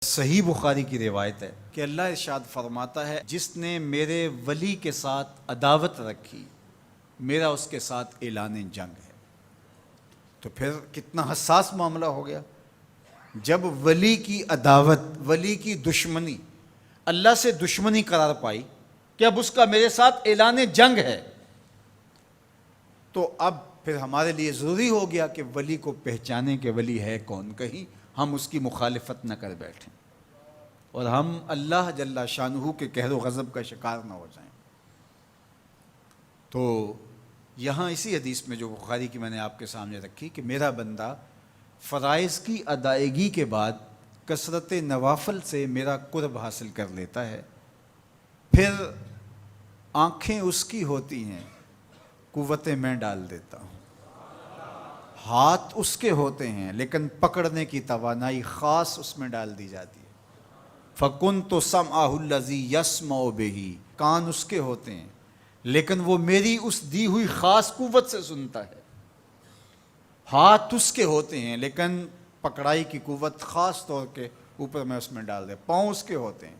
صحیح بخاری کی روایت ہے کہ اللہ ارشاد فرماتا ہے، جس نے میرے ولی کے ساتھ عداوت رکھی میرا اس کے ساتھ اعلان جنگ ہے۔ تو پھر کتنا حساس معاملہ ہو گیا جب ولی کی عداوت، ولی کی دشمنی، اللہ سے دشمنی قرار پائی کہ اب اس کا میرے ساتھ اعلان جنگ ہے، تو اب پھر ہمارے لیے ضروری ہو گیا کہ ولی کو پہچانے کہ ولی ہے کون، کہیں ہم اس کی مخالفت نہ کر بیٹھیں اور ہم اللہ جل شانہ کے قہر و غضب کا شکار نہ ہو جائیں۔ تو یہاں اسی حدیث میں جو بخاری کی میں نے آپ کے سامنے رکھی کہ میرا بندہ فرائض کی ادائیگی کے بعد کثرت نوافل سے میرا قرب حاصل کر لیتا ہے، پھر آنکھیں اس کی ہوتی ہیں، قوتیں میں ڈال دیتا ہوں، ہاتھ اس کے ہوتے ہیں لیکن پکڑنے کی توانائی خاص اس میں ڈال دی جاتی ہے۔ فَكُنْتُ سَمْعَهُ الَّذِي يَسْمَعُ بِهِ، کان اس کے ہوتے ہیں لیکن وہ میری اس دی ہوئی خاص قوت سے سنتا ہے۔ ہاتھ اس کے ہوتے ہیں لیکن پکڑائی کی قوت خاص طور کے اوپر میں اس میں ڈال دے۔ پاؤں اس کے ہوتے ہیں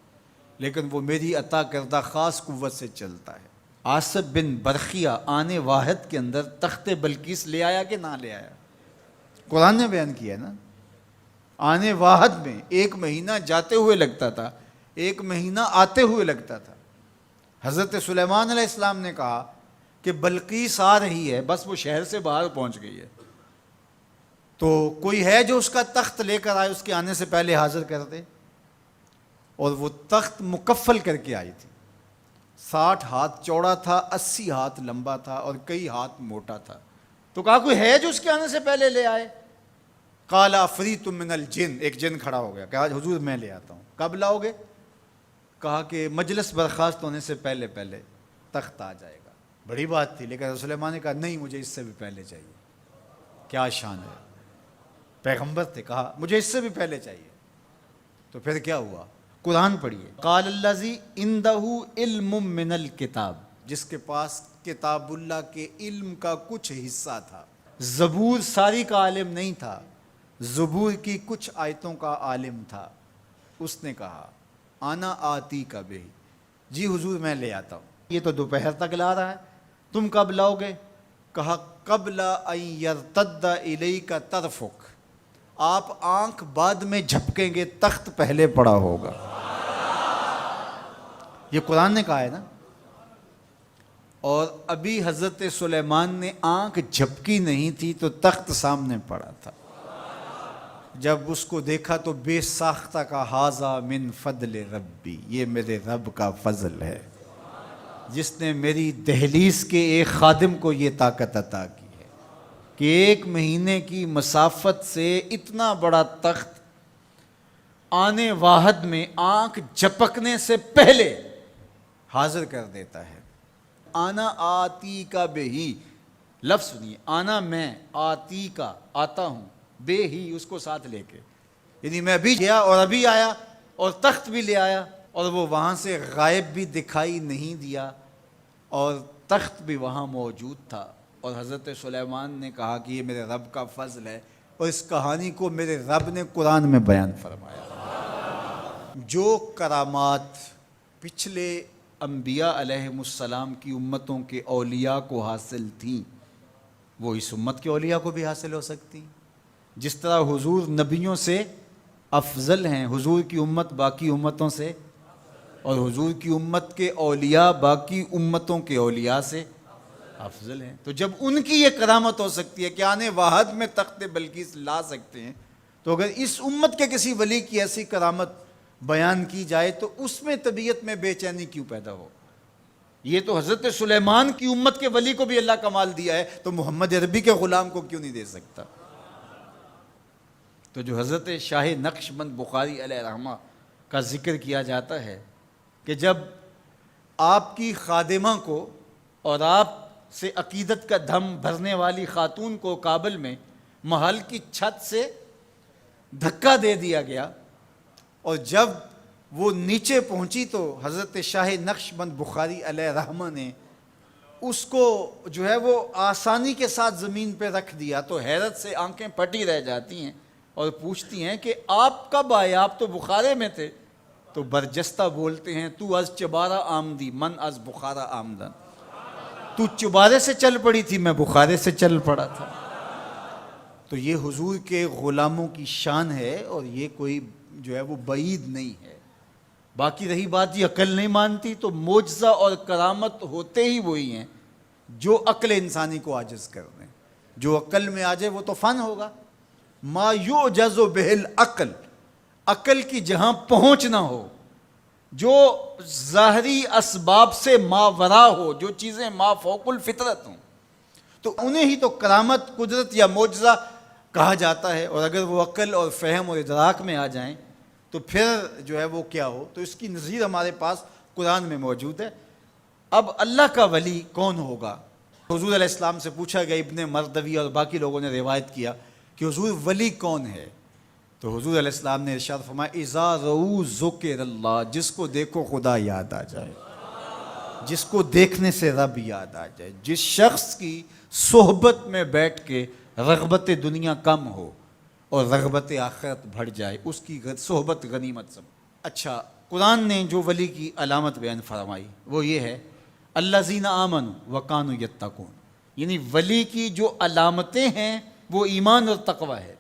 لیکن وہ میری عطا کردہ خاص قوت سے چلتا ہے۔ آصف بن برخیہ آنے واحد کے اندر تخت بلقیس لے آیا کہ نہ لے آیا؟ قرآن نے بیان کیا نا، آنے واحد میں 1 مہینہ جاتے ہوئے لگتا تھا، 1 مہینہ آتے ہوئے لگتا تھا۔ حضرت سلیمان علیہ السلام نے کہا کہ بلقیس آ رہی ہے، بس وہ شہر سے باہر پہنچ گئی ہے، تو کوئی ہے جو اس کا تخت لے کر آئے، اس کے آنے سے پہلے حاضر کر دے۔ اور وہ تخت مکفل کر کے آئی تھی، 60 ہاتھ چوڑا تھا، 80 ہاتھ لمبا تھا اور کئی ہاتھ موٹا تھا۔ تو کہا کوئی ہے جو اس کے آنے سے پہلے لے آئے؟ قال عفریت من الجن، ایک جن کھڑا ہو گیا، کہا حضور میں لے آتا ہوں۔ کب لاؤ گے؟ کہا کہ مجلس برخاست ہونے سے پہلے پہلے تخت آ جائے گا۔ بڑی بات تھی، لیکن رسول اللہ نے کہا نہیں، مجھے اس سے بھی پہلے چاہیے۔ کیا شان ہے، پیغمبر تھے، کہا مجھے اس سے بھی پہلے چاہیے۔ تو پھر کیا ہوا؟ قرآن پڑھیے، قال الذی عندہ علم من الکتاب، جس کے پاس کتاب اللہ کے علم کا کچھ حصہ تھا۔ زبور ساری کا عالم نہیں تھا، زبور کی کچھ آیتوں کا عالم تھا۔ اس نے کہا انا آتی کا بہ، جی حضور میں لے آتا ہوں۔ یہ تو دوپہر تک لا رہا ہے، تم کب لاؤ گے؟ کہا قبل ان یرتد الیک طرفک، آپ آنکھ بعد میں جھپکیں گے، تخت پہلے پڑا ہوگا۔ یہ قرآن نے کہا ہے نا۔ اور ابھی حضرت سلیمان نے آنکھ جھپکی نہیں تھی تو تخت سامنے پڑا تھا۔ جب اس کو دیکھا تو بے ساختہ کا ھذا من فضل ربی، یہ میرے رب کا فضل ہے جس نے میری دہلیز کے ایک خادم کو یہ طاقت عطا کی ہے کہ 1 مہینے کی مسافت سے اتنا بڑا تخت آنے واحد میں آنکھ جھپکنے سے پہلے حاضر کر دیتا ہے۔ آنا آتی کا بے ہی، لفظ سنیے، آنا میں، آتی کا آتا ہوں، بے ہی اس کو ساتھ لے کے، یعنی میں ابھی گیا اور ابھی آیا اور تخت بھی لے آیا، اور وہ وہاں سے غائب بھی دکھائی نہیں دیا اور تخت بھی وہاں موجود تھا۔ اور حضرت سلیمان نے کہا کہ یہ میرے رب کا فضل ہے، اور اس کہانی کو میرے رب نے قرآن میں بیان فرمایا۔ جو کرامات پچھلے انبیاء علیہم السلام کی امتوں کے اولیاء کو حاصل تھیں، وہ اس امت کے اولیاء کو بھی حاصل ہو سکتی ہیں۔ جس طرح حضور نبیوں سے افضل ہیں، حضور کی امت باقی امتوں سے، اور حضور کی امت کے اولیاء باقی امتوں کے اولیاء سے افضل ہیں۔ تو جب ان کی یہ کرامت ہو سکتی ہے کہ آنے واحد میں تخت بلقیس لا سکتے ہیں، تو اگر اس امت کے کسی ولی کی ایسی کرامت بیان کی جائے تو اس میں طبیعت میں بے چینی کیوں پیدا ہو؟ یہ تو حضرت سلیمان کی امت کے ولی کو بھی اللہ کمال دیا ہے، تو محمد عربی کے غلام کو کیوں نہیں دے سکتا؟ تو جو حضرت شاہ نقشبند بخاری علیہ رحمہ کا ذکر کیا جاتا ہے کہ جب آپ کی خادمہ کو اور آپ سے عقیدت کا دھم بھرنے والی خاتون کو کابل میں محل کی چھت سے دھکا دے دیا گیا، اور جب وہ نیچے پہنچی تو حضرت شاہ نقشبند بخاری علیہ رحمہ نے اس کو جو ہے وہ آسانی کے ساتھ زمین پہ رکھ دیا، تو حیرت سے آنکھیں پھٹی رہ جاتی ہیں اور پوچھتی ہیں کہ آپ کب آئے، آپ تو بخارے میں تھے؟ تو برجستہ بولتے ہیں تو از چبارہ آمدی من از بخارا آمدن، تو چبارے سے چل پڑی تھی، میں بخارے سے چل پڑا تھا۔ تو یہ حضور کے غلاموں کی شان ہے، اور یہ کوئی جو ہے وہ بعید نہیں ہے۔ باقی رہی بات یہ عقل نہیں مانتی، تو معجزہ اور کرامت ہوتے ہی وہی ہیں جو عقل انسانی کو عاجز کر دیں۔ جو عقل میں آ جائے وہ تو فن ہوگا۔ ما یعجز بہ العقل، عقل کی جہاں پہنچ نہ ہو، جو ظاہری اسباب سے ماورا ہو، جو چیزیں ما فوق الفطرت ہوں، تو انہیں ہی تو کرامت، قدرت یا معجزہ کہا جاتا ہے۔ اور اگر وہ عقل اور فہم اور ادراک میں آ جائیں تو پھر جو ہے وہ کیا ہو۔ تو اس کی نظیر ہمارے پاس قرآن میں موجود ہے۔ اب اللہ کا ولی کون ہوگا؟ حضور علیہ السلام سے پوچھا گیا، ابن مردوی اور باقی لوگوں نے روایت کیا کہ حضور ولی کون ہے؟ تو حضور علیہ السلام نے ارشاد فرمایا، اذا رؤوا ذکر اللہ، جس کو دیکھو خدا یاد آ جائے، جس کو دیکھنے سے رب یاد آ جائے، جس شخص کی صحبت میں بیٹھ کے رغبت دنیا کم ہو اور رغبت آخرت بڑھ جائے، اس کی صحبت غنیمت سمجھ۔ اچھا، قرآن نے جو ولی کی علامت بیان فرمائی وہ یہ ہے، الذین آمنوا وکانوا یتقون، یعنی ولی کی جو علامتیں ہیں وہ ایمان اور تقوی ہے۔